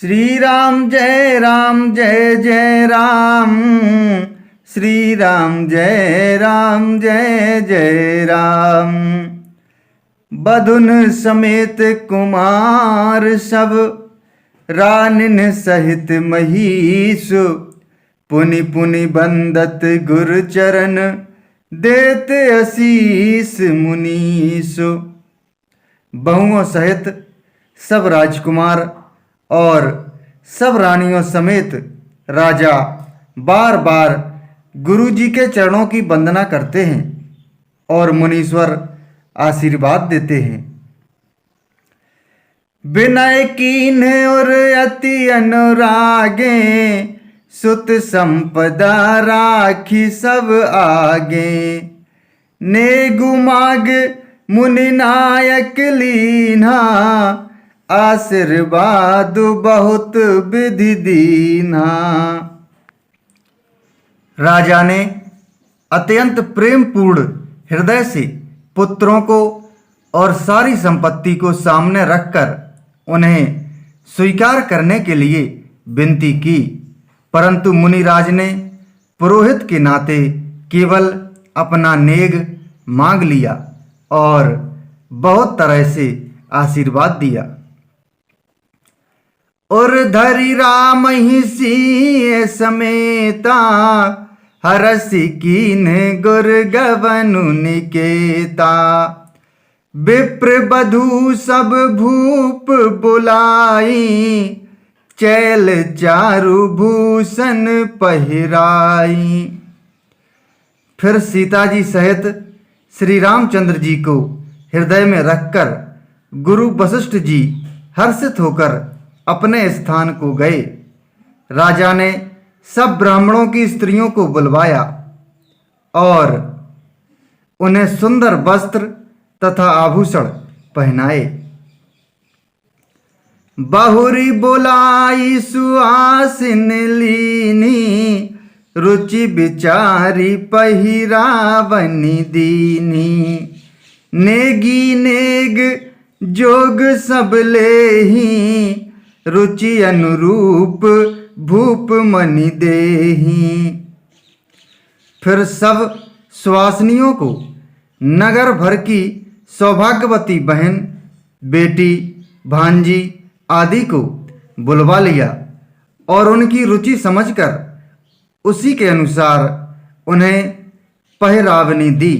श्री राम जय जय राम। श्री राम जय जय राम। बधुन समेत कुमार सब, रानिन सहित महिषु। पुनि पुनि बंदत गुर चरण, देते असीस मुनीसु। बहुओं सहित सब राजकुमार और सब रानियों समेत राजा बार बार गुरु जी के चरणों की वंदना करते हैं और मुनीश्वर आशीर्वाद देते हैं। विनय कीन और अति अनुरागे, सुत संपदा राखी सब आगे। नेगु माग मुनि नायक लीन्हा, आशीर्वाद बहुत विधि दीन्हा। राजा ने अत्यंत प्रेम पूर्ण हृदय से पुत्रों को और सारी संपत्ति को सामने रखकर उन्हें स्वीकार करने के लिए विनती की, परंतु मुनिराज ने पुरोहित के नाते केवल अपना नेग मांग लिया और बहुत तरह से आशीर्वाद दिया। और धरि राम ही सिंह समेता, हरसि कीन गुर गवनु निकेता। विप्र बधू सब भूप बुलाई, चैल चारु भूषण पहिराई। फिर सीता जी सहित श्री रामचंद्र जी को हृदय में रखकर गुरु वशिष्ठ जी हर्षित होकर अपने स्थान को गए। राजा ने सब ब्राह्मणों की स्त्रियों को बुलवाया और उन्हें सुंदर वस्त्र तथा आभूषण पहनाए। बहुरी बुलाई सुआसिन लीनी, रुचि विचारी पहिरावनी दीनी। नेगी नेग जोग सब लेही, रुचि अनुरूप भूप मनि देही। फिर सब सुवासिनियों को नगर भर की सौभाग्यवती बहन, बेटी, भांजी आदि को बुलवा लिया और उनकी रुचि समझकर उसी के अनुसार उन्हें पहरावनी दी।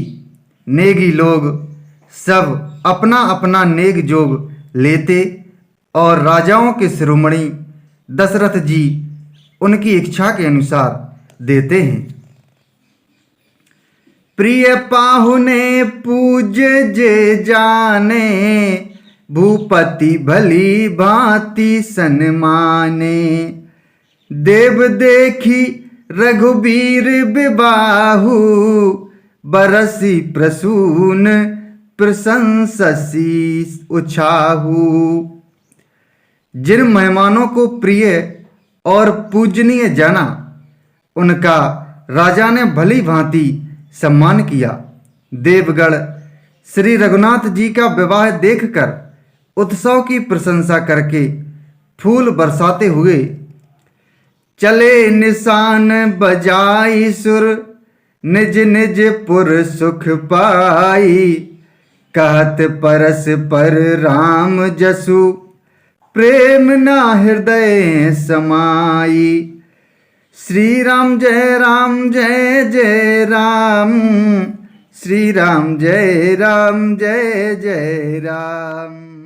नेगी लोग सब अपना अपना नेग जोग लेते और राजाओं के शिरोमणि दशरथ जी उनकी इच्छा के अनुसार देते हैं। प्रिय पाहुने पूज्य जे जाने, भूपति भली भांति सन्माने। देव देखी रघुबीर विबाहु, बरसी प्रसून प्रशंससी उछाहू। जिन मेहमानों को प्रिय और पूजनीय जाना, उनका राजा ने भली भांति सम्मान किया। देवगण श्री रघुनाथ जी का विवाह देखकर उत्सव की प्रशंसा करके फूल बरसाते हुए चले निशान बजाई सुर, निज निज पुर सुख पाई। कहत परस पर राम जसु, प्रेम ना हृदय समाई। श्री राम जय जय राम। श्री राम जय जय राम।